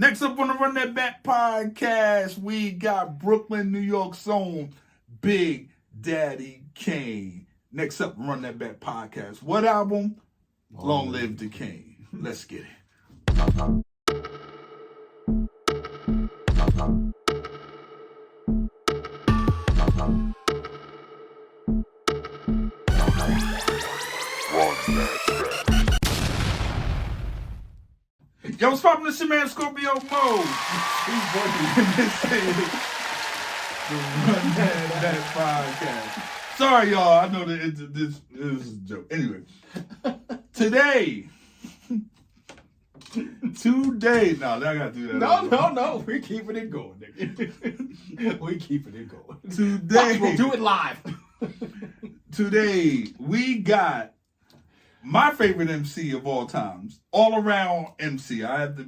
Next up on the Run That Back podcast, we got Brooklyn, New York's own Big Daddy Kane. Next up, Run That Back podcast. What album? Long Live the Kane. Let's get it. Yo, what's poppin'? This your man Scorpio Moe. He's working in this thing. The Run That podcast. Sorry, y'all. I know that this is a joke. Anyway, today. No, I gotta do that. No. We're keeping it going, nigga. We're keeping it going. Today, we'll do it live. Today, we got my favorite MC of all times, all around MC. I have to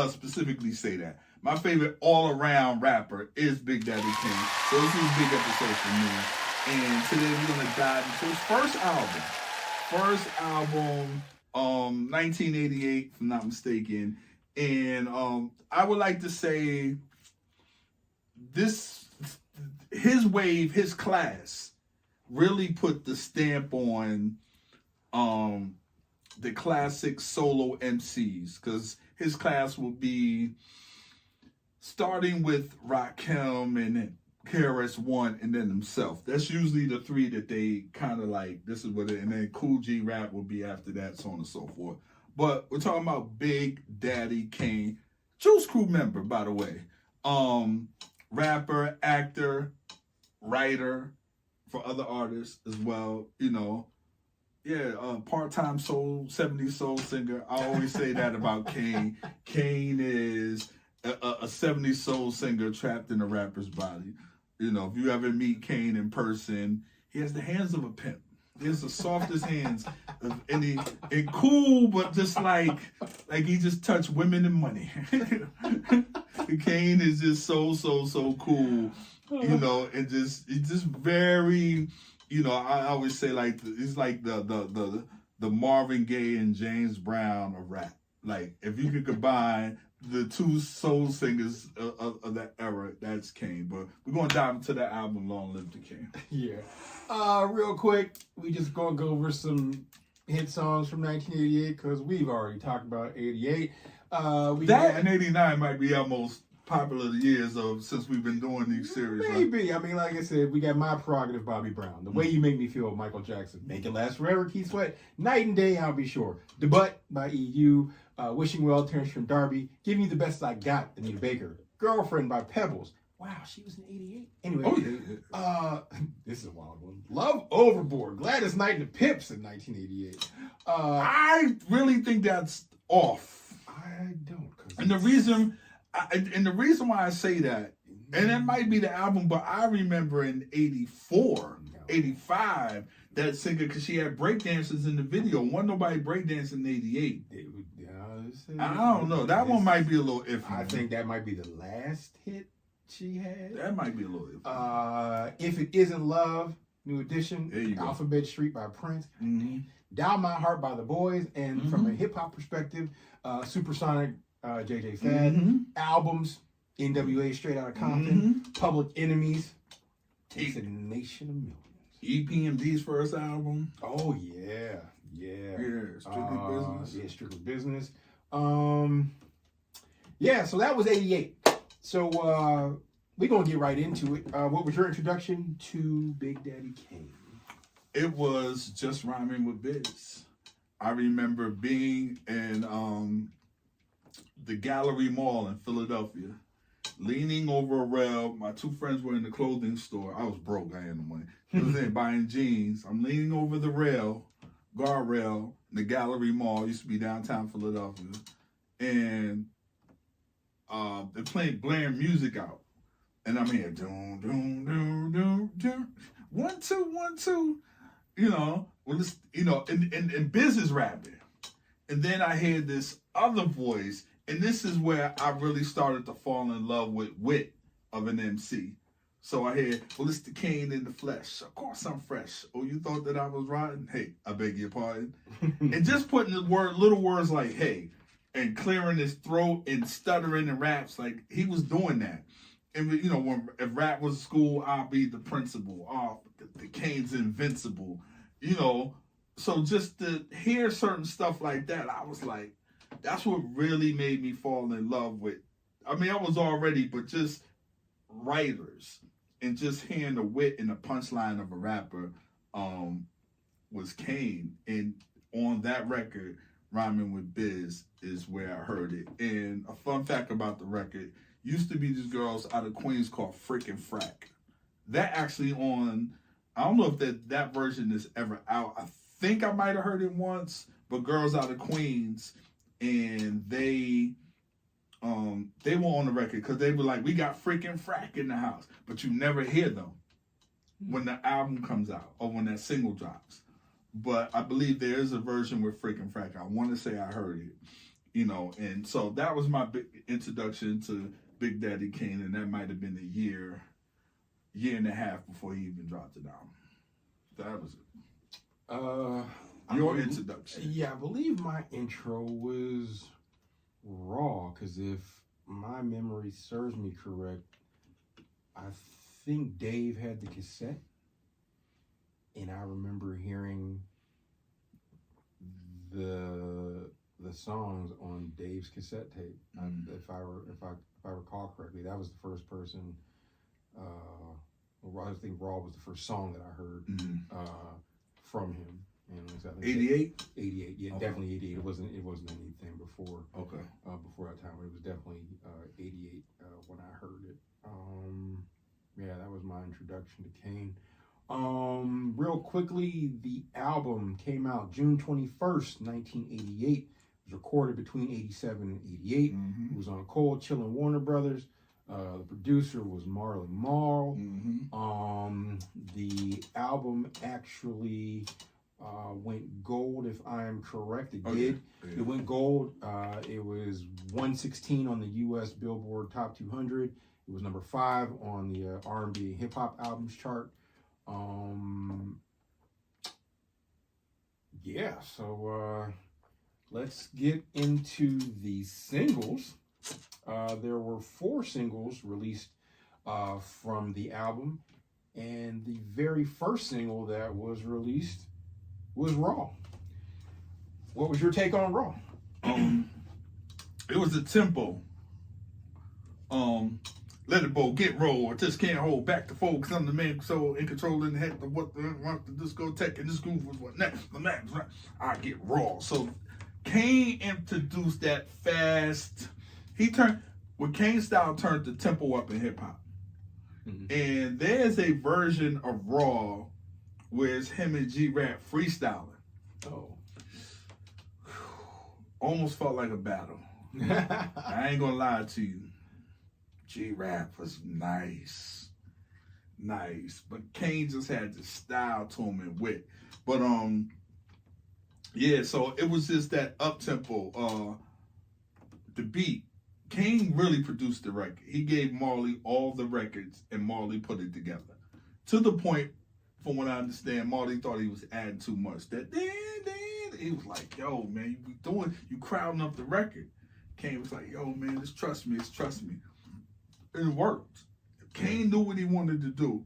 specifically say that. My favorite all around rapper is Big Daddy Kane. So this is a big episode for me. And today we're gonna dive into his first album, 1988, if I'm not mistaken. And I would like to say his wave, his class, really put the stamp on the classic solo MCs, because his class will be starting with Rakim and then KRS-One and then himself. That's usually the three that they kind of like, this is what it, and then Cool G Rap will be after that, so on and so forth. But we're talking about Big Daddy Kane, Juice Crew member, by the way. Rapper, actor, writer for other artists as well, you know. Yeah, part-time soul, 70s soul singer. I always say that about Kane. Kane is a 70s soul singer trapped in a rapper's body. You know, if you ever meet Kane in person, he has the hands of a pimp. He has the softest hands of any, and cool, but just like he just touched women and money. Kane is just so cool, you know, and he's just very, you know, I always say like he's like the Marvin Gaye and James Brown of rap. Like if you could combine the two soul singers of that era, that's Kane. But we're gonna dive into that album, Long Live the Kane. Yeah. Real quick, we just gonna go over some hit songs from 1988 because we've already talked about 88. And 89 might be our most popular years since we've been doing these series. Maybe. Right? I mean, like I said, we got My Prerogative, Bobby Brown. The Way You Make Me Feel, Michael Jackson. Make It Last Forever, Keith Sweat. Night and Day, I'll Be Sure. Debut by EU. Wishing Well, Terrence from Darby. Give Me the Best I Got, Anita Baker. Girlfriend by Pebbles. Wow, she was in 88. Anyway, this is a wild one. Love Overboard. Gladys Knight and the Pips in 1988. I really think that's off. I don't. And the reason why I say that, and that might be the album, but I remember in 84, 85, that singer, because she had breakdancers in the video. Wasn't nobody breakdancing in 88. I don't know. That one might be a little iffy. I think that might be the last hit she had. That might be a little iffy. If It Isn't Love, New Edition. There you go. Alphabet Street by Prince. Mm-hmm. Down My Heart by The Boys. And from a hip-hop perspective, Supersonic, JJ Fad. Albums, NWA, Straight Outta Compton. Public Enemies. Takes a Nation of Millions. EPMD's first album. Oh, yeah. Strictly Business. Yeah, Strictly Business. Yeah, so that was 88. So we're going to get right into it. What was your introduction to Big Daddy Kane? It was just rhyming with biz. I remember being in the Gallery Mall in Philadelphia, leaning over a rail. My two friends were in the clothing store. I was broke. I had no money. I was there buying jeans. I'm leaning over the rail, guardrail, in the Gallery Mall. Used to be downtown Philadelphia. And they're playing blaring music out. And I'm here, doom, doom, doom, doom, doom. 1, 2, 1, 2. You know, well, it's, you know, in business rapping. And then I hear this other voice, and this is where I really started to fall in love with wit of an MC. So I hear, well, it's the Kane in the flesh. Of course I'm fresh. Oh, you thought that I was rotten? Hey, I beg your pardon. And just putting the little words like, hey, and clearing his throat and stuttering and raps. Like, he was doing that. And, you know, when if rap was school, I'll be the principal. Oh, the Kane's invincible. You know, so just to hear certain stuff like that, I was like, that's what really made me fall in love with. I mean, I was already, but just writers and just hearing the wit and the punchline of a rapper was Kane. And on that record, Rhyming with Biz is where I heard it. And a fun fact about the record, used to be these girls out of Queens called Frickin' Frack. That actually on, I don't know if that version is ever out. I think I might have heard it once, but girls out of Queens, and they were on the record because they were like, we got Frickin' Frack in the house, but you never hear them when the album comes out or when that single drops. But I believe there is a version with Frickin' Frack. I want to say I heard it, you know, and so that was my big introduction to Big Daddy Kane, and that might have been a year and a half before he even dropped it album. That was it. Your introduction. Yeah, I believe my intro was Raw, because if my memory serves me correct, I think Dave had the cassette, and I remember hearing the songs on Dave's cassette tape. If I recall correctly, that was the first person. I think Raw was the first song that I heard from him. And I think 88? 88, yeah, Okay. definitely 88. It wasn't anything before. Okay. Before that time, it was definitely 88 when I heard it. Yeah, that was my introduction to Kane. Real quickly, the album came out June 21st, 1988. It was recorded between 87 and 88. It was on Cold Chillin' Warner Brothers. The producer was Marley Marl. The album actually went gold, if I am correct. It did. Yeah. It went gold. It was 116 on the U.S. Billboard Top 200. It was number 5 on the R&B and hip hop albums chart. Yeah, so let's get into the singles. There were 4 singles released from the album, and the very first single that was released was Raw. What was your take on Raw? It was the tempo. Let it go, get roll. I just can't hold back the fold, because I'm the man so in control in the head of what the discotheque and this groove was what next. The next, I get raw. So Kane introduced that fast. When Kane style turned the tempo up in hip hop. And there's a version of Raw where it's him and G-Rap freestyling. Oh. Almost felt like a battle. I ain't gonna lie to you. G-Rap was nice. But Kane just had the style to him and wit. But yeah, so it was just that up-tempo, the beat. Kane really produced the record. He gave Marley all the records, and Marley put it together. To the point, from what I understand, Marley thought he was adding too much. That he was like, yo, man, you crowding up the record. Kane was like, yo, man, just trust me. And it worked. Kane knew what he wanted to do.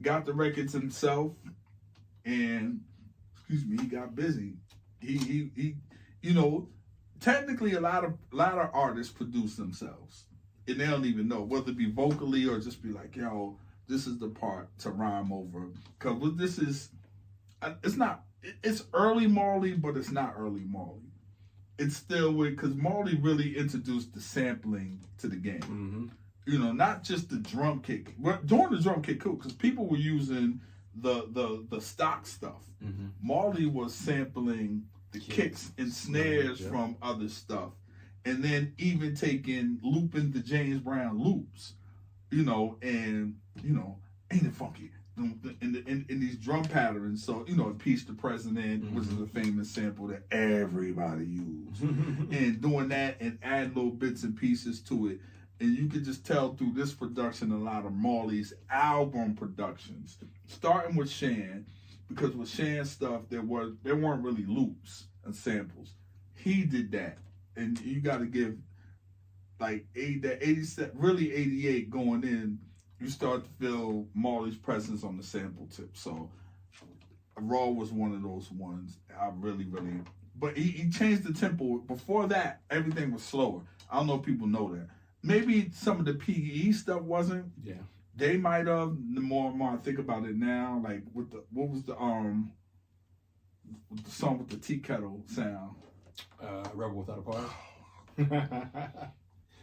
Got the records himself, and he got busy. He you know, technically a lot of artists produce themselves, and they don't even know, whether it be vocally or just be like, yo, this is the part to rhyme over. Because this is, it's early Marley, but it's not early Marley. It's still because Marley really introduced the sampling to the game. You know, not just the drum kick. But during the drum kick, cool, because people were using the stock stuff. Marley was sampling the kicks and snares from other stuff, and then even looping the James Brown loops. You know, and ain't it funky? In these drum patterns. So, Impeach the President, which is a famous sample that everybody used. And doing that and add little bits and pieces to it. And you could just tell through this production a lot of Marley's album productions. Starting with Shan, because with Shan's stuff, there weren't really loops and samples. He did that. and you got to give like 87, really 88 going in. You start to feel Marley's presence on the sample tip. So Raw was one of those ones. I really, but he changed the tempo. Before that, everything was slower. I don't know if people know that. Maybe some of the PE stuff wasn't. Yeah. They might have. The more and more I think about it now, like what was the song with the tea kettle sound? Rebel Without a Cause.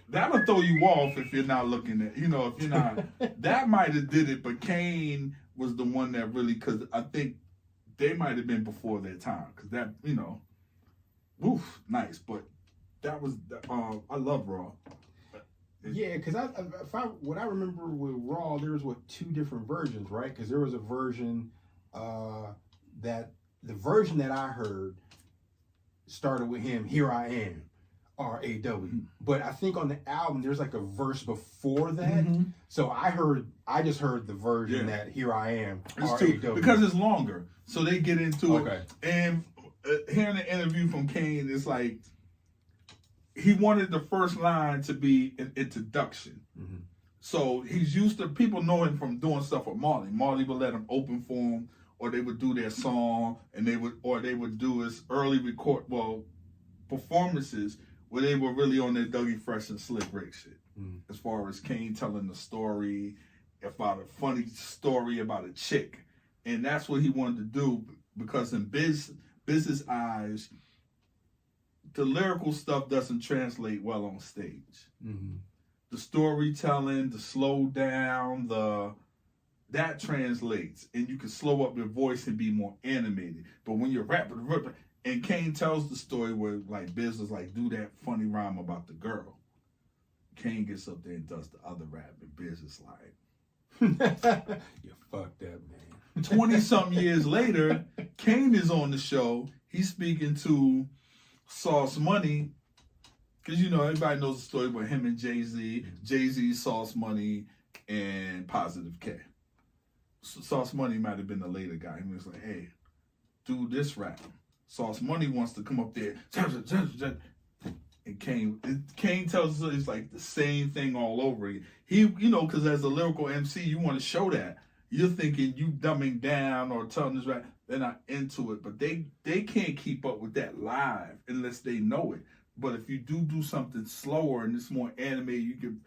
That'll throw you off if you're not looking at, if you're not. That might have did it, but Kane was the one that really, because I think they might have been before their time, because that, woof, nice. But that was, I love Raw. Yeah, because what I remember with Raw, there was two different versions, right? Because there was a version the version that I heard started with him, "Here I Am," R-A-W. But I think on the album there's like a verse before that. So I just heard the version that "Here I Am," R-A-W. Because it's longer, so they get into it. And hearing the interview from Kane, it's like he wanted the first line to be an introduction. So he's used to, people know him from doing stuff with Marley. Marley would let him open for him, or they would do their song, and they would do his early performances where they were really on their Dougie Fresh and Slick Rick shit. As far as Kane telling the story about a funny story about a chick. And that's what he wanted to do, because in Biz's eyes, the lyrical stuff doesn't translate well on stage. The storytelling, the slow down, that translates, and you can slow up your voice and be more animated. But when you're rapping, and Kane tells the story where like Biz was like, do that funny rhyme about the girl. Kane gets up there and does the other rap, and Biz is like, you fucked up, man. 20-something years later, Kane is on the show. He's speaking to Sauce Money, because everybody knows the story about him and Jay-Z. Jay-Z, Sauce Money, and Positive K. Sauce Money might have been the later guy. He was like, hey, do this rap. Sauce Money wants to come up there. And Kane tells us it's like the same thing all over again. He, because as a lyrical MC, you want to show that. You're thinking you dumbing down or telling this rap. They're not into it. But they can't keep up with that live unless they know it. But if you do something slower and it's more animated, you can,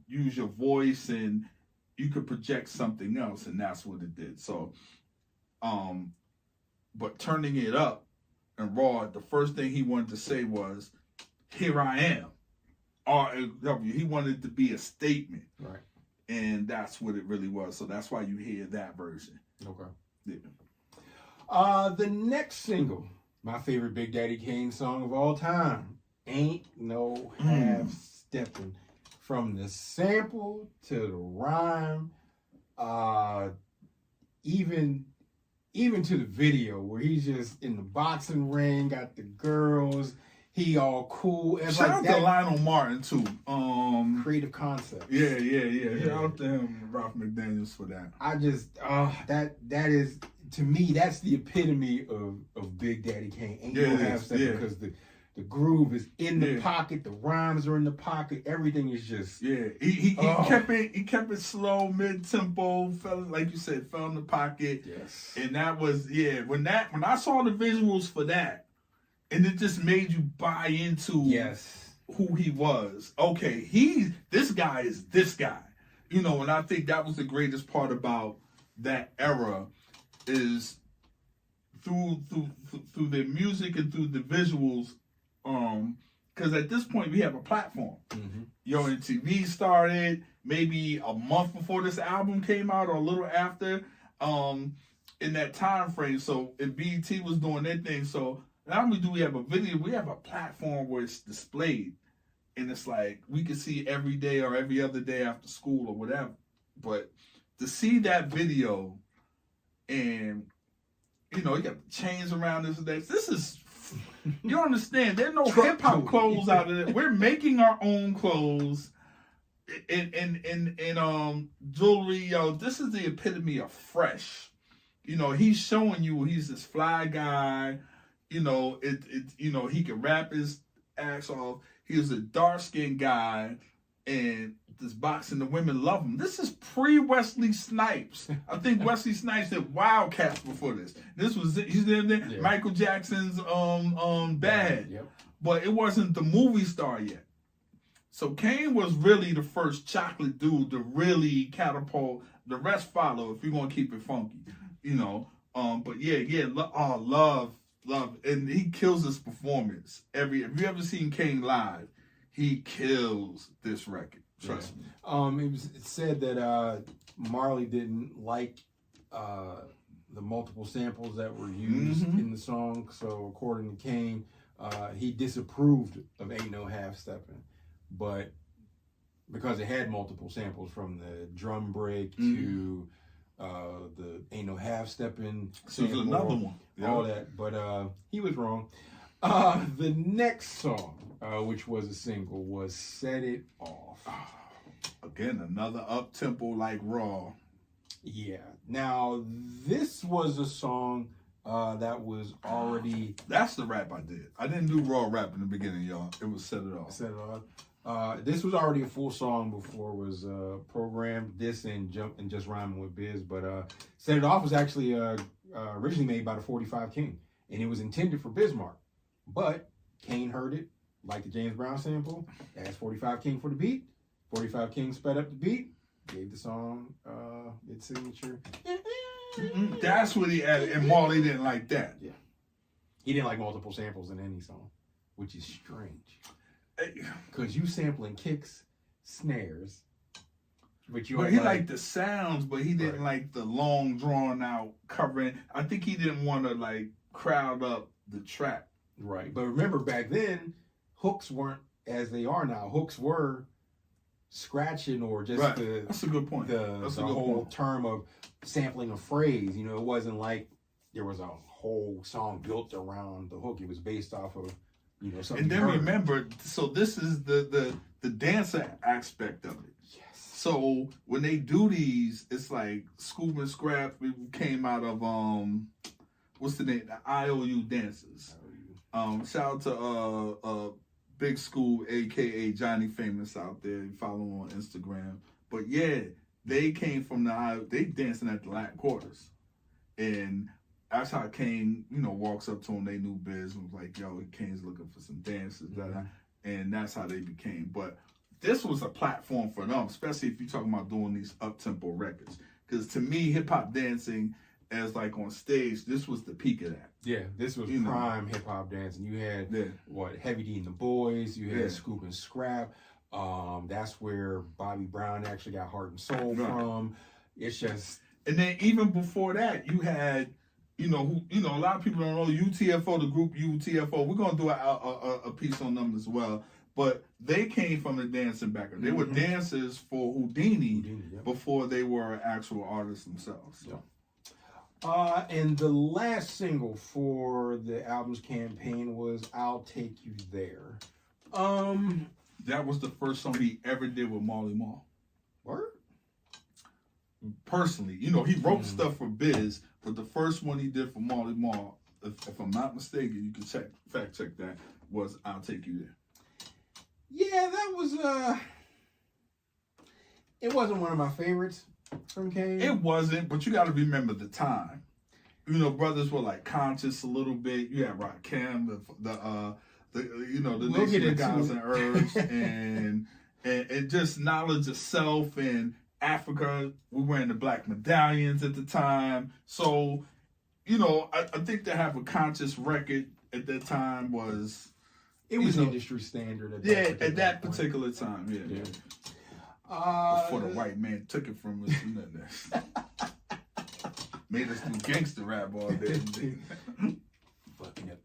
use your voice and you could project something else, and that's what it did. So, but turning it up and Raw, the first thing he wanted to say was, "Here I am," R-A-W. He wanted it to be a statement, right? And that's what it really was. So that's why you hear that version. Okay. Yeah. The next single, my favorite Big Daddy Kane song of all time, "Ain't No Half Steppin'." From the sample to the rhyme, even to the video where he's just in the boxing ring, got the girls, he all cool. And shout out to Lionel Martin too. Creative concept. Yeah. Shout out to him, Ralph McDaniels, for that. I just that is, to me, that's the epitome of Big Daddy Kane. Ain't no half step, because the groove is in the pocket, the rhymes are in the pocket, everything is just He kept it slow, mid tempo, fell, like you said, fell in the pocket. Yes. And that was when I saw the visuals for that, and it just made you buy into who he was. Okay, this guy is this guy. And I think that was the greatest part about that era, is through the music and through the visuals. Because at this point we have a platform. Yo MTV started maybe a month before this album came out, or a little after, in that time frame. So, and BET was doing their thing. So not only do we have a video, we have a platform where it's displayed, and it's like we can see every day or every other day after school or whatever. But to see that video, and you got the chains around this is. You understand? There's no hip hop clothes out of it. We're making our own clothes and jewelry. Yo, this is the epitome of fresh. He's showing you he's this fly guy. He can rap his ass off. He was a dark-skinned guy, and this boxing, the women love him. This is pre-Wesley Snipes. I think Wesley Snipes did Wildcats before this. This was he's in there. Yeah. Michael Jackson's Bad. Yep. But it wasn't the movie star yet. So Kane was really the first chocolate dude to really catapult. The rest follow if you're gonna keep it funky, you know. But yeah, love, and he kills his performance. If you ever seen Kane live, he kills this record. Trust me. It said that Marley didn't like the multiple samples that were used in the song. So according to Kane, he disapproved of Ain't No Half Steppin', but because it had multiple samples from the drum break to the Ain't No Half Steppin', so there's another one, all that. But he was wrong. The next song, which was a single, was Set It Off. Again, another up tempo like Raw. Yeah. Now this was a song that was already. That's the rap I did. I didn't do raw rap in the beginning, y'all. It was Set It Off. Set It Off. This was already a full song before it was programmed. This and Just Rhyming with Biz, but Set It Off was actually originally made by the 45 King, and it was intended for Bismarck, but Kane heard it, like the James Brown sample, asked 45 King for the beat. 45 King sped up the beat, gave the song its signature. That's what he added, and Marley didn't like that. Yeah, he didn't like multiple samples in any song, which is strange. Because you sampling kicks, snares, but he liked the sounds, but he didn't like the long drawn out covering. I think he didn't want to like crowd up the track. Right, but remember back then, hooks weren't as they are now. Hooks were scratching or just That's a good point. The whole term of sampling a phrase. You know, it wasn't like there was a whole song built around the hook. It was based off of, you know, something. And then remember, so this is the dancer aspect of it. Yes. So when they do these, it's like Scoop and Scrap came out of what's the name? The IOU dancers. Shout out to Big School, aka Johnny Famous out there. You follow him on Instagram. But yeah, they came from they dancing at the Latin quarters. And that's how Kane, you know, walks up to him, they knew Biz, and was like, yo, Kane's looking for some dancers. And that's how they became. But this was a platform for them, especially if you're talking about doing these up-tempo records. Because to me, hip-hop dancing, as like on stage, this was the peak of that. Yeah, this was prime hip hop dancing. You had Heavy D and the Boys. You had Scoop and Scrap. That's where Bobby Brown actually got Heart and Soul from. It's just, and then even before that, you had, a lot of people don't know UTFO, the group UTFO. We're gonna do a piece on them as well. But they came from the dancing background. They were dancers for Houdini before they were actual artists themselves. So. And the last single for the album's campaign was I'll Take You There. That was the first song he ever did with Marley Marl. Word? Personally, he wrote stuff for Biz, but the first one he did for Marley Marl, if I'm not mistaken, you can fact check that, was I'll Take You There. Yeah, that was, it wasn't one of my favorites from Kane. It wasn't, but you got to remember the time. Brothers were like conscious a little bit. You had Rakim, the Nation of Gods and Herbs, and just knowledge of self and Africa. We were wearing the black medallions at the time, so I think to have a conscious record at that time was. It was industry standard at that particular time. Yeah. Before the white man took it from us, made us do gangster rap all day. Fucking up.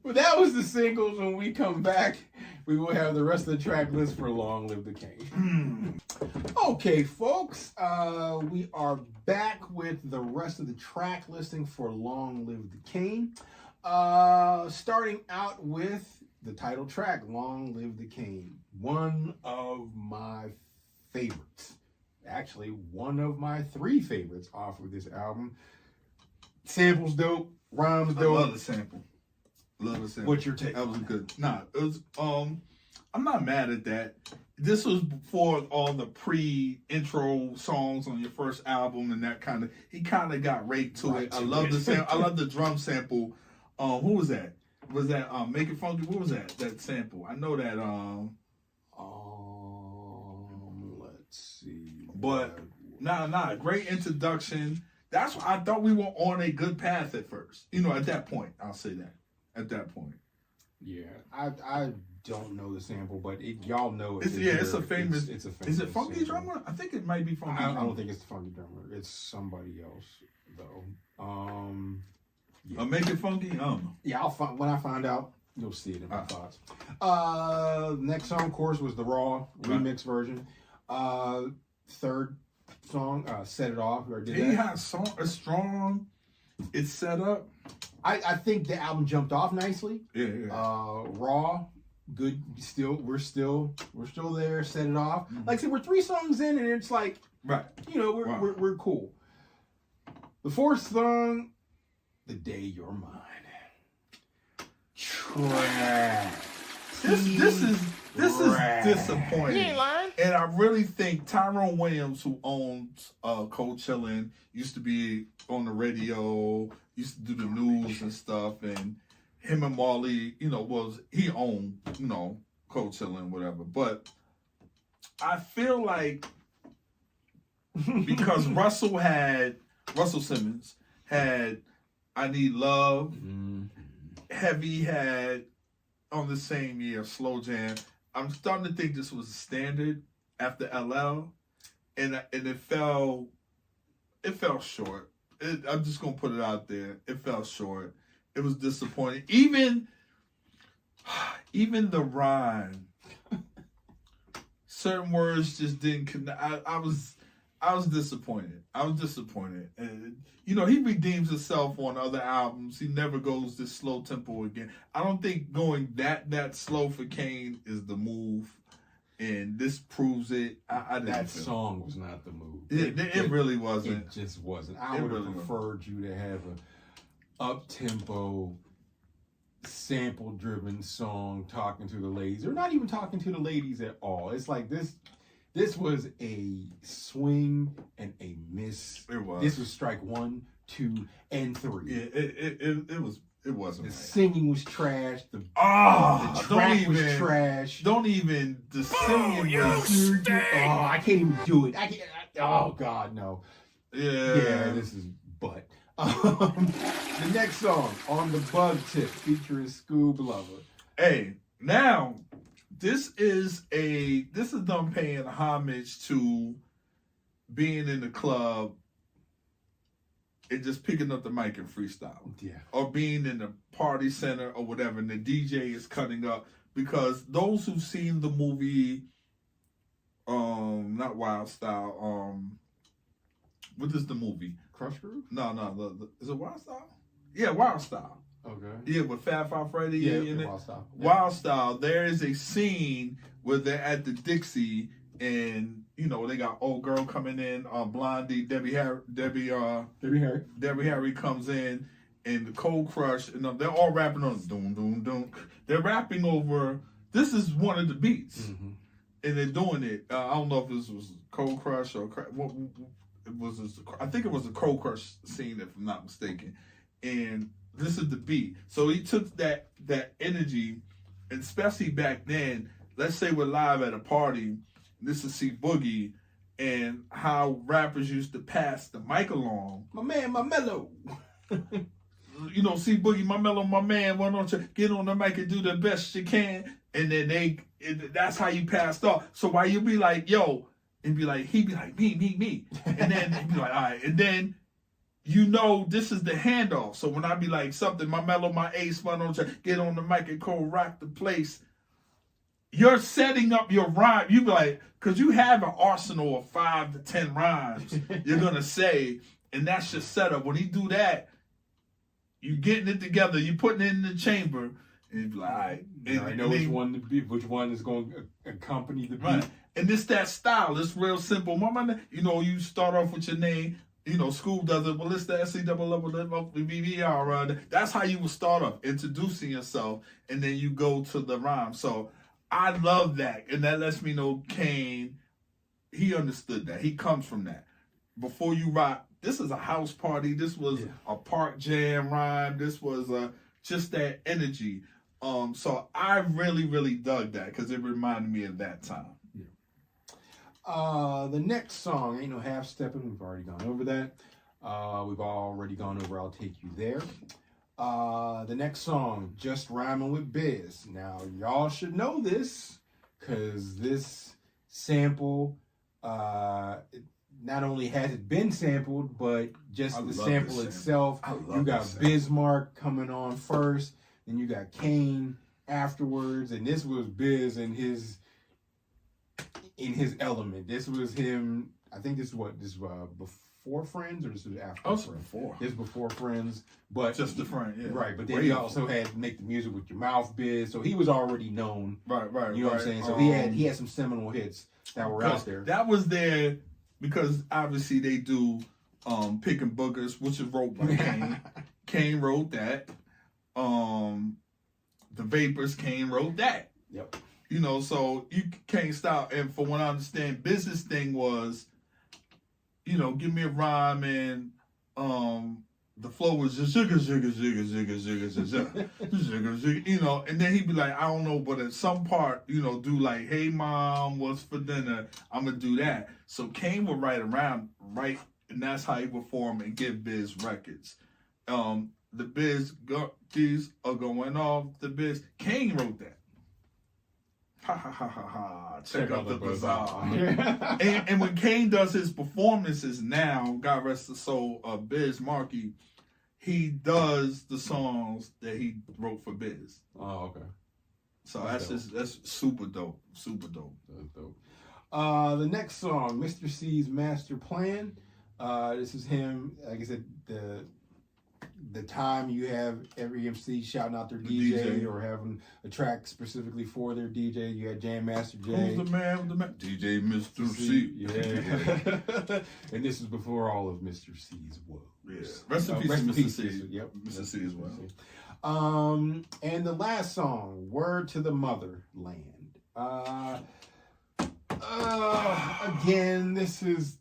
Well, that was the singles. When we come back, we will have the rest of the track list for Long Live the Kane. Okay, folks, we are back with the rest of the track listing for Long Live the Kane. Starting out with the title track, Long Live the Kane. One of my favorites. Actually, one of my 3 favorites off of this album. Sample's dope. Rhymes I though. love the sample. Love the sample. What's your take? That was good. Nah, it was I'm not mad at that. This was before all the pre-intro songs on your first album and that kind of. He kind of got right to it. I love the sample. I love the drum sample. Who was that? Was that Make It Funky? What was that? That sample. I know that. Let's see. But nah. Great introduction. That's why I thought we were on a good path at first. You know, at that point, I'll say that. At that point. Yeah, I don't know the sample, but y'all know it. It's a famous. It's a famous. Is it Funky sample. Drummer? I think it might be Funky Drummer. I don't think it's the Funky Drummer. It's somebody else though. Yeah. Make It Funky? I don't know. Yeah, I'll find when I find out. You'll see it in my thoughts. Next song, of course, was the Raw remix version. Third song, Set It Off. He had a strong. It's set up. I think the album jumped off nicely. Yeah. Raw, good. We're still there. Set It Off. Mm-hmm. Like I said, we're 3 songs in, and it's like, right. You know, we're cool. The fourth song, The Day You're Mine. Trash. This is disappointing. You ain't lying. And I really think Tyrone Williams, who owns Cold Chillin', used to be on the radio, used to do the news and stuff, and him and Marley, you know, he owned, you know, Cold Chillin', whatever. But I feel like because Russell Simmons had I Need Love, Heavy had on the same year Slow Jam. I'm starting to think this was a standard after LL, and it fell short. I'm just gonna put it out there. It fell short. It was disappointing. Even the rhyme, certain words just didn't connect. I was disappointed. And you know, he redeems himself on other albums. He never goes this slow tempo again. I don't think going that slow for Kane is the move, and this proves it. That song was not the move. It really wasn't. It just wasn't. I would have preferred you to have a up-tempo, sample-driven song talking to the ladies, or not even talking to the ladies at all. It's like this was a swing and a miss. It was. This was strike 1, 2, and 3. Yeah, it was. It wasn't. The right. singing was trash. The track was trash. Don't even. The singing was. I can't even do it. Oh God, no. Yeah. This is butt. The next song, On the Bug Tip, featuring Scoob Lover. Hey, now this is them paying homage to being in the club and just picking up the mic and freestyle. Yeah. Or being in the party center or whatever, and the DJ is cutting up. Because those who've seen the movie, not Wild Style, what is the movie? Crush Groove? No, is it Wild Style? Yeah, Wild Style. Okay. Yeah, with Fat Five Freddy. Yeah, Wild Style. Yeah. Wild Style. There is a scene where they're at the Dixie, and you know they got old girl coming in, Blondie, Debbie Harry comes in, and the Cold Crush, and they're all rapping on doom doom doom. They're rapping over. This is one of the beats, and they're doing it. I don't know if this was Cold Crush or what. It was. I think it was a Cold Crush scene, if I'm not mistaken, and this is the beat. So he took that energy, and especially back then, let's say we're live at a party, this is C.Boogie, and how rappers used to pass the mic along. My man, my mellow. You know, C.Boogie, my mellow, my man, why don't you get on the mic and do the best you can? And then that's how you passed off. So while you be like, yo, and be like, he'd be like, me. And then he'd be like, all right. And then you know this is the handoff. So when I be like something, my mellow, my ace, why don't you get on the mic and rock the place? You're setting up your rhyme. You be like, because you have an arsenal of 5 to 10 rhymes you're going to say, and that's your setup. When you do that, you getting it together, you putting it in the chamber, and you be like, all right. And I know which one is going to accompany the beat. Right. And it's that style. It's real simple. Mama, you know, you start off with your name, you know, school does it. Well, it's the SCAABBR. That's how you would start off, introducing yourself, and then you go to the rhyme. So I love that, and that lets me know Kane, he understood that. He comes from that. Before you rock, this is a house party. This was a park jam rhyme. This was just that energy. So I really, really dug that because it reminded me of that time. The next song, Ain't No Half Stepping. We've already gone over that. We've already gone over I'll Take You There. The next song, Just Rhyming with Biz. Now, y'all should know this because this sample, not only has it been sampled, but just the sample itself. You got Bismarck coming on first, then you got Kane afterwards, and this was Biz in his element. This was him. I think this is before Friends, or this was after? Oh, Friends? Before. This before Friends, but just the friend, yeah. Right, but then he also had Make the Music with Your Mouth Biz, so he was already known. Right. You know what I'm saying? So he had some seminal hits that were out there. That was there because obviously they do Picking Boogers, which is wrote by Kane. Kane wrote that. The Vapors, Kane wrote that. Yep. You know, so you can't stop. And for what I understand, business thing was, you know, give me a rhyme, and the flow was just zigga, zigga, zigga, zigga, zigga, zigga, zigga, zigga, you know, and then he'd be like, I don't know, but at some part, you know, do like, hey mom, what's for dinner? I'm gonna do that. So Kane would write, and that's how he would form and give Biz records. The Biz, these are going off the Biz. Kane wrote that. Ha ha ha ha ha. Check out the bazaar. and when Kane does his performances now, God rest the soul of Biz Markie, he does the songs that he wrote for Biz. Oh, okay. So that's super dope. Super dope. That's dope. The next song, Mr. C's Master Plan. This is him, like I said, the time you have every MC shouting out their DJ or having a track specifically for their DJ. You had Jam Master Jay. Who's the man with the man? DJ Mr. C. Yeah. And this is before all of Mr. C's woes. Yeah. Rest in peace, Mr. C. Yep. Mr. C as well. And the last song, Word to the Motherland. Again, this is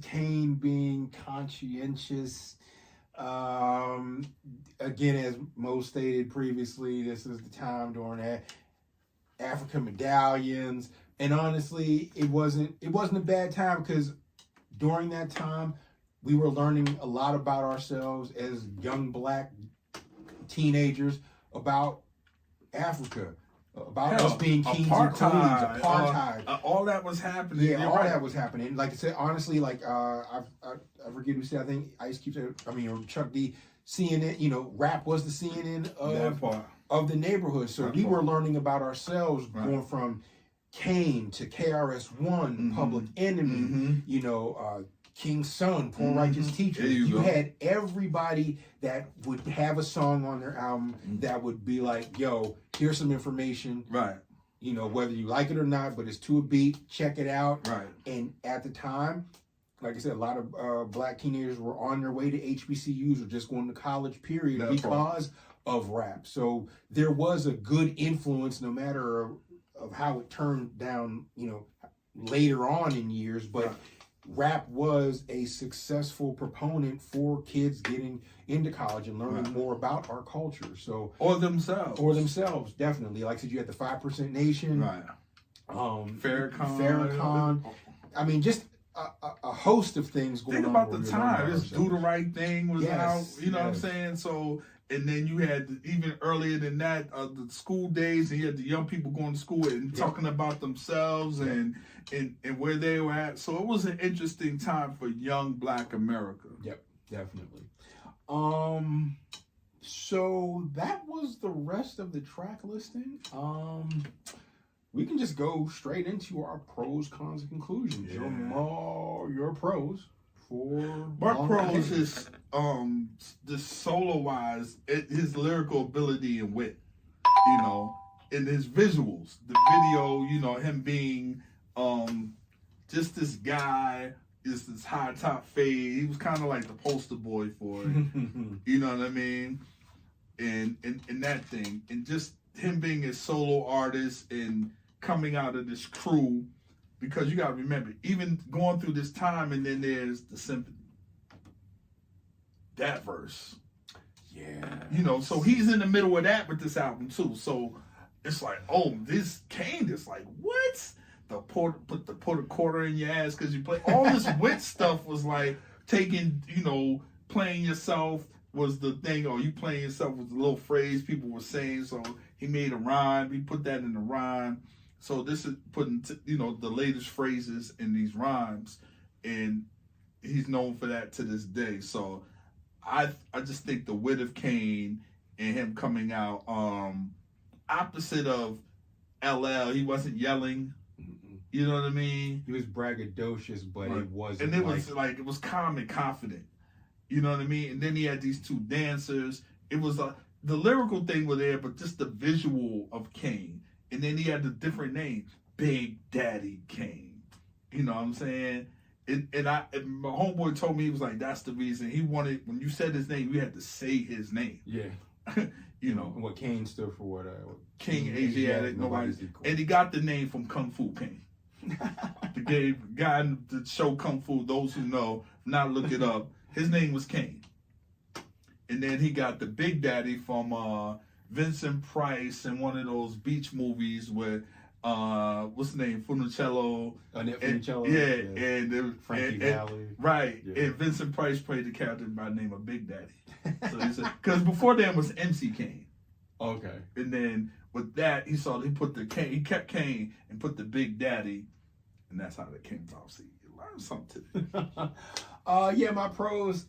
Kane being conscientious. Again, as Mo stated previously, this is the time during that African medallions, and honestly, it wasn't a bad time because during that time we were learning a lot about ourselves as young black teenagers about Africa. About us being kings and queens, apartheid. All that was happening. Yeah, all that was happening. Like I said, honestly, like I forget who said. I think Ice Cube said. Or Chuck D. CNN. You know, rap was the CNN of the neighborhood. So we were learning about ourselves, going from Kane to KRS-One, Public Enemy. You know, King's Son, Poor Righteous Teacher. You had everybody that would have a song on their album that would be like, yo, here's some information. Right. You know, whether you like it or not, but it's to a beat, check it out. Right. And at the time, like I said, a lot of black teenagers were on their way to HBCUs or just going to college, period, because of rap. So there was a good influence, no matter of how it turned down, you know, later on in years, but rap was a successful proponent for kids getting into college and learning more about our culture. So or themselves, definitely. Like I said, you had the 5% Nation, Farrakhan. I mean, just a host of things going on. Think about the time. Just Do the Right Thing was out. You know what I'm saying? So. And then you had, even earlier than that, the school days, and you had the young people going to school and talking about themselves and where they were at. So it was an interesting time for young black America. Yep, definitely. So that was the rest of the track listing. We can just go straight into our pros, cons, and conclusions. Your pros. My pros is just solo wise, his lyrical ability and wit, you know, and his visuals, the video, you know, him being just this guy, it's this high top fade. He was kind of like the poster boy for it. You know what I mean? And that thing, and just him being a solo artist and coming out of this crew, because you got to remember, even going through this time, and then there's the symphony. That verse. Yeah. You know, so he's in the middle of that with this album too. So it's like, oh, this Kane is like, what? Put a quarter in your ass because you play. All this wit stuff was like taking, you know, playing yourself was the thing, or you playing yourself was the little phrase people were saying. So he made a rhyme. He put that in the rhyme. So this is putting, you know, the latest phrases in these rhymes, and he's known for that to this day. So I just think the wit of Kane and him coming out, opposite of LL, he wasn't yelling. You know what I mean? He was braggadocious, but right. It wasn't. And it was like, it was calm and confident. You know what I mean? And then he had these two dancers. It was the lyrical thing was there, but just the visual of Kane. And then he had the different name, Big Daddy Kane. You know what I'm saying? And my homeboy told me, he was like, that's the reason he wanted, when you said his name, you had to say his name. Yeah. You know. And what Kane stood for, what? King Asiatic, nobody. And he got the name from Kung Fu Kane. The guy in the show Kung Fu, those who know, not look it up, his name was Kane. And then he got the Big Daddy from Vincent Price in one of those beach movies where, what's the name, Funicello. Funicello. Yeah, and Frankie Valli. Right, yeah. And Vincent Price played the character by the name of Big Daddy. So he said, because before that was MC Kane. Okay. And then with that, he put the Kane, he kept Kane and put the Big Daddy, and that's how they came about. See, you learned something today. Yeah, my pros,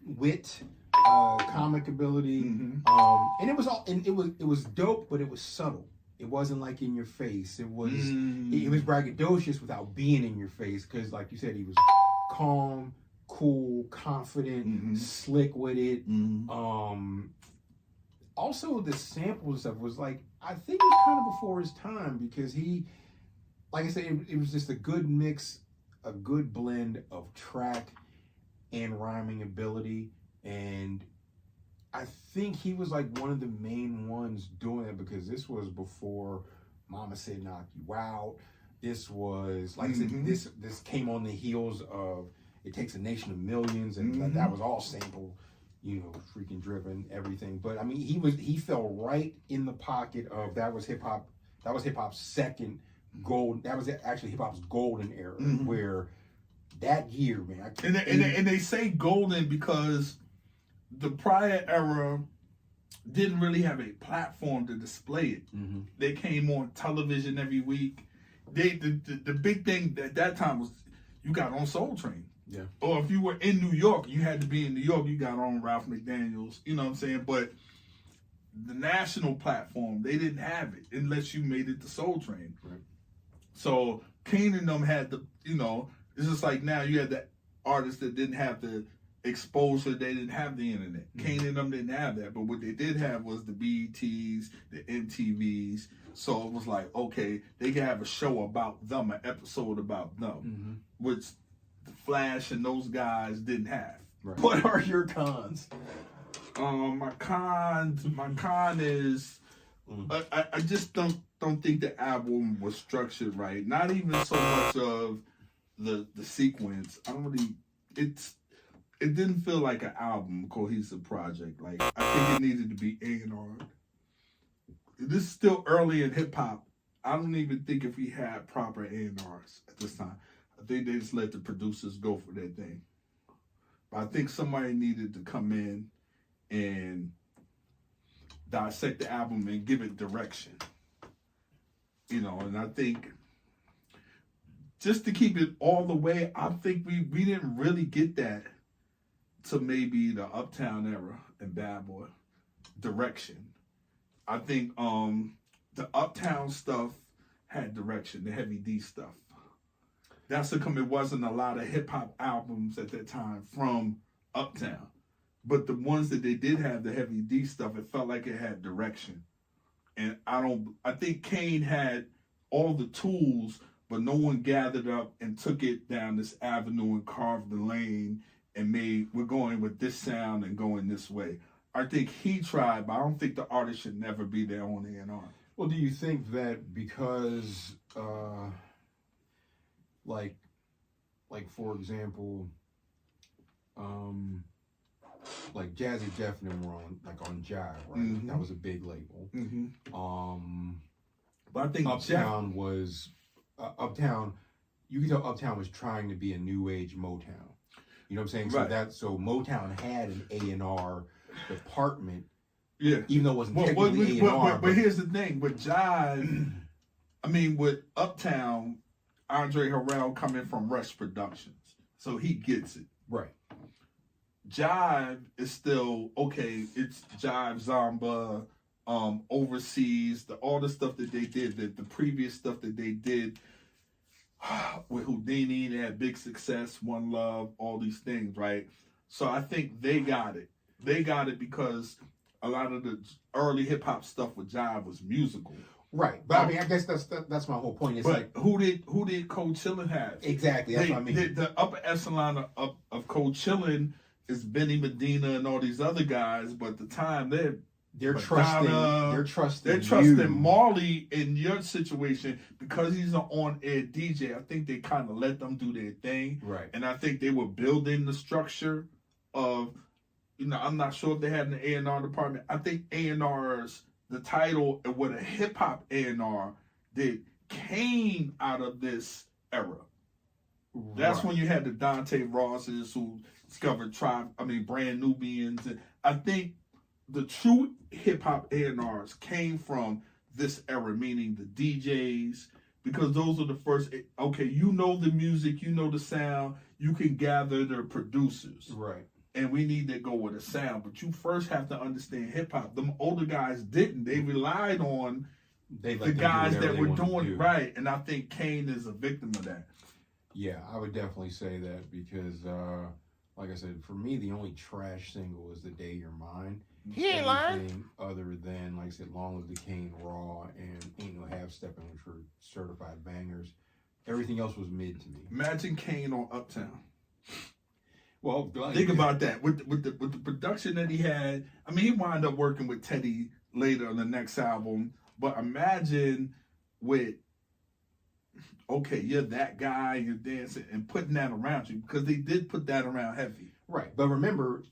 wit, comic ability, and it was all, and it was dope, but it was subtle. It wasn't like in your face. It was it was braggadocious without being in your face, because like you said, he was calm, cool, confident, slick with it. Also, the sample stuff was like, I think it was kind of before his time, because he, like I said, it was just a good mix, a good blend of track and rhyming ability. And I think he was like one of the main ones doing it, because this was before Mama Said Knock You Out. This was, like I said, this came on the heels of It Takes a Nation of Millions, and that was all sample, you know, freaking driven, everything. But I mean, he fell right in the pocket of, that was hip hop's second gold. That was actually hip hop's golden era, where that year, man. And they say golden because the prior era didn't really have a platform to display it. They came on television every week. The big thing at that time was you got on Soul Train. Yeah. Or if you were in New York, you had to be in New York, you got on Ralph McDaniels, you know what I'm saying? But the national platform, they didn't have it unless you made it to Soul Train. Right. So Kane and them had the, you know, it's just like now you had the artists that didn't have the exposure, they didn't have the internet. Kane and them didn't have that, but what they did have was the BETs, the MTVs. So it was like, okay, they could have a show about them, an episode about them, which the Flash and those guys didn't have. Right. What are your cons? My con is I just don't think the album was structured right. Not even so much of the sequence. I don't really. It didn't feel like an album, cohesive project. Like I think it needed to be A&R. This is still early in hip hop. I don't even think if we had proper A&Rs at this time. I think they just let the producers go for their thing. But I think somebody needed to come in and dissect the album and give it direction. You know, and I think just to keep it all the way, I think we didn't really get that to maybe the Uptown era and Bad Boy direction. I think the Uptown stuff had direction, the Heavy D stuff. That's how come it wasn't a lot of hip hop albums at that time from Uptown. But the ones that they did have, the Heavy D stuff, it felt like it had direction. And I think Kane had all the tools, but no one gathered up and took it down this avenue and carved the lane and we're going with this sound and going this way. I think he tried, but I don't think the artist should never be their own A&R. Well, do you think that because, like for example, like Jazzy Jeff and them were on Jive, right? Mm-hmm. That was a big label. Mm-hmm. But I think Uptown was Uptown. You can tell Uptown was trying to be a new age Motown. You know what I'm saying? Right. So Motown had an A&R department. Yeah. Even though it wasn't technically A&R. But here's the thing with Jive. I mean, with Uptown, Andre Harrell coming from Rush Productions, so he gets it. Right. Jive is still okay. It's Jive, Zamba, Overseas, all the stuff that they did, the previous stuff that they did with Houdini. They had Big Success, One Love, all these things, right? So I think they got it. They got it because a lot of the early hip hop stuff with Jive was musical. Right, but I mean, I guess that's my whole point. It's but who did Cold Chillin' have? Exactly, that's what I mean. The upper echelon of Cold Chillin' is Benny Medina and all these other guys, but at the time they're trusting Marley in your situation because he's an on-air DJ. I think they kind of let them do their thing, right? And I think they were building the structure of, I'm not sure if they had an A&R department. I think A&R's the title and what a hip hop A&R did came out of this era. That's when you had the Dante Rosses who discovered Brand Nubians. And I think the true hip hop A&Rs came from this era, meaning the DJs, because those are the first. Okay, the music, the sound, you can gather the producers, right? And we need to go with a sound, but you first have to understand hip hop. Them older guys didn't. They relied on the guys that were doing right, and I think Kane is a victim of that. Yeah, I would definitely say that because, like I said, for me, the only trash single was "The Day You're Mine." He ain't lying. Other than, like I said, "Long Live the Kane," "Raw," and "Ain't No Half Stepping," which were certified bangers. Everything else was mid to me. Imagine Kane on Uptown. Well, think about that with the production that he had. I mean, he wound up working with Teddy later on the next album. But imagine with, okay, you're that guy, you're dancing, and putting that around you, because they did put that around heavy. Right, but remember,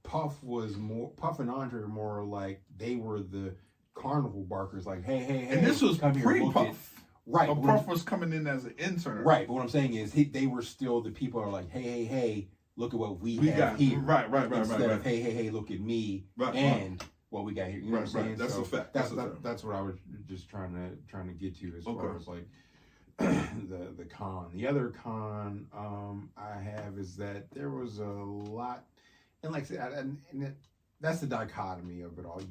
Puff and Andre were more like they were the carnival barkers. Like, hey, and this was pre-Puff. Right, but Puff was coming in as an intern. Right, but what I'm saying is they were still the people who are like, hey. Look at what we have got here. Right. Instead of hey, look at me what we got here. You know what I'm saying? That's a fact. That's what I was just trying to get to as far as like the con. The other con I have is that there was a lot, and like I said, that's the dichotomy of it all.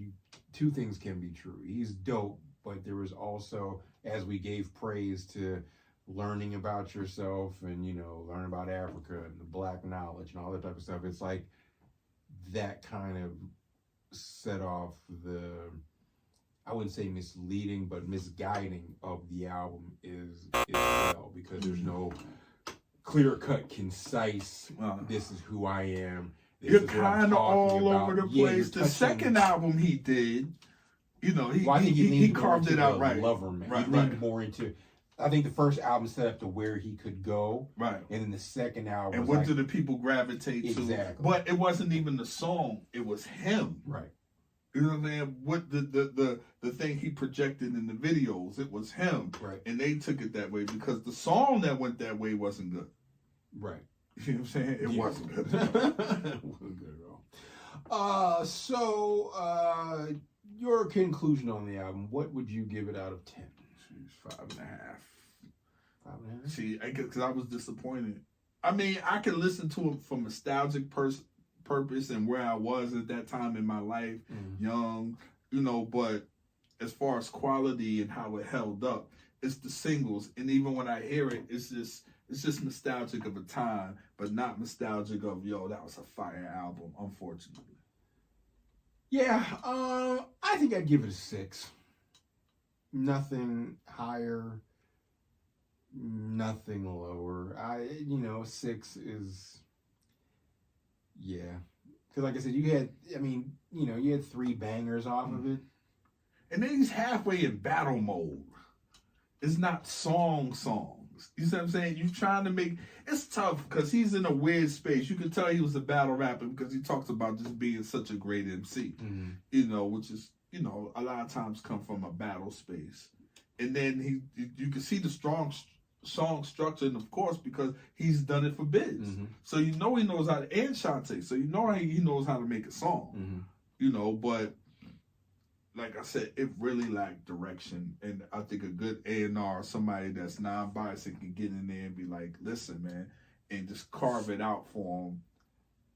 Two things can be true. He's dope, but there was also, as we gave praise to learning about yourself and learning about Africa and the black knowledge and all that type of stuff, it's like that kind of set off I wouldn't say misleading, but misguiding of the album is well, because there's no clear-cut, concise, this is who I am. You're kind of all over the place. The second album he did, he carved it out right. Loverman. He leaned more into, I think the first album set up to where he could go. Right. And then the second album and what do the people gravitate to? Exactly. But it wasn't even the song. It was him. Right. You know what I'm saying? What the thing he projected in the videos, it was him. Right. And they took it that way because the song that went that way wasn't good. Right. You know what I'm saying? It wasn't good. It wasn't good at all. So your conclusion on the album, what would you give it out of 10? 5.5. 5.5? See, because I was disappointed. I mean, I can listen to it for nostalgic purpose and where I was at that time in my life, young, but as far as quality and how it held up, it's the singles. And even when I hear it, it's just nostalgic of a time, but not nostalgic of, that was a fire album, unfortunately. Yeah, I think I'd give it a 6. Nothing higher Nothing lower. 6 is, yeah. Because like I said, you had 3 bangers off of it. And then he's halfway in battle mode. It's not songs. You see what I'm saying? You're trying to make, it's tough because he's in a weird space. You can tell he was a battle rapper because he talks about just being such a great MC, which is, a lot of times come from a battle space. And then you can see the strong song structure, and of course, because he's done it for Biz. So he knows how to, and Shantae, so he knows how to make a song, but like I said, it really lacked direction, and I think a good A&R, somebody that's non-biased and can get in there and be like, listen, man, and just carve it out for them,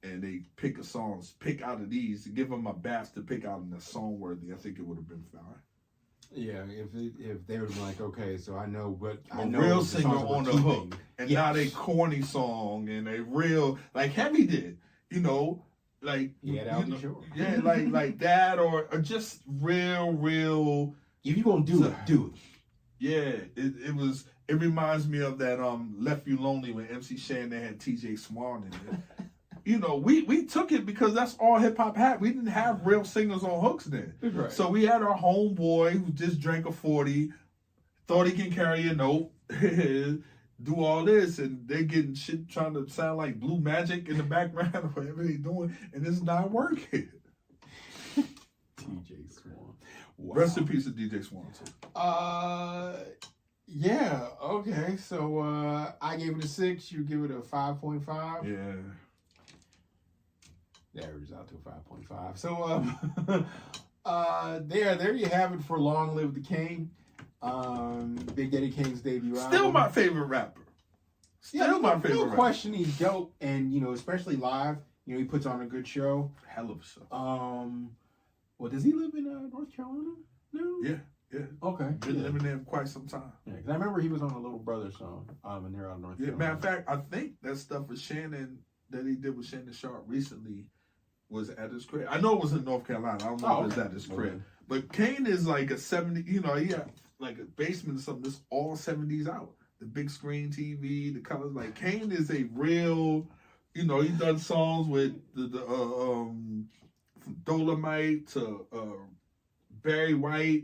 and they pick out of these, give them a batch to pick out and a song worthy, I think it would have been fine. Yeah, if they were like, okay, so I know a real singer on the hook, and not a corny song, and a real, like Heavy did, like like that, or just real. If you gonna do it. Yeah, it reminds me of that Left You Lonely when MC Shannon had TJ Swan in it. We took it because that's all hip hop had. We didn't have real singers on hooks then. Right. So we had our homeboy who just drank a 40, thought he can carry a note, do all this, and they getting shit trying to sound like Blue Magic in the background or whatever they doing, and it's not working. DJ Swan. Wow. Rest in peace to DJ Swan too. Yeah, okay. So I gave it a 6, you give it a 5.5. Yeah. That averages out to a 5.5. So there you have it for Long Live the Kane. Big Daddy Kane's debut album. Still my favorite rapper. No question, he's dope, and especially live. He puts on a good show. Hell of a show. Well, does he live in North Carolina? No. Yeah. Okay. Been living there quite some time. Yeah, because I remember he was on a Little Brother song. And they're out of North Carolina. Matter of fact, I think that stuff with Shannon that he did with Shannon Sharp recently was at his crib. I know it was in North Carolina. I don't know if it's at his crib. Okay. But Kane is like a 70. He had like a basement or something. That's all 70s out. The big screen TV, the colors. Like Kane is a real. He done songs with the from Dolomite to Barry White.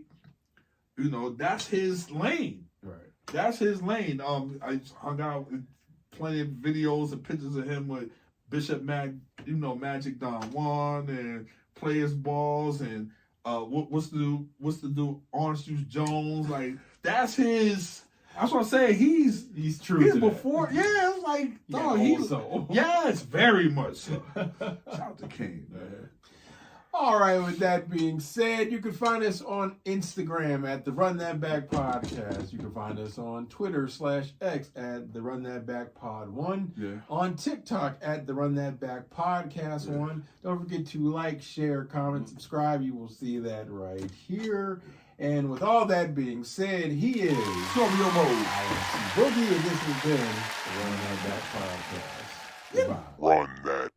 That's his lane. Right. That's his lane. I hung out with plenty of videos and pictures of him with Bishop Magic Don Juan and Players Balls and what's the dude Orange Juice Jones. Like that's his. That's what I'm saying. He's true. He's before. Yeah, it's like yes, very much so. Shout out to Kane, man. All right, with that being said, you can find us on Instagram at the Run That Back Podcast. You can find us on Twitter /X at the Run That Back Pod 1. Yeah. On TikTok at the Run That Back Podcast 1. Don't forget to like, share, comment, subscribe. You will see that right here. And with all that being said, he is Scorpio Moe. I am C.Boogie, and this has been the Run That Back Podcast. Goodbye. Run that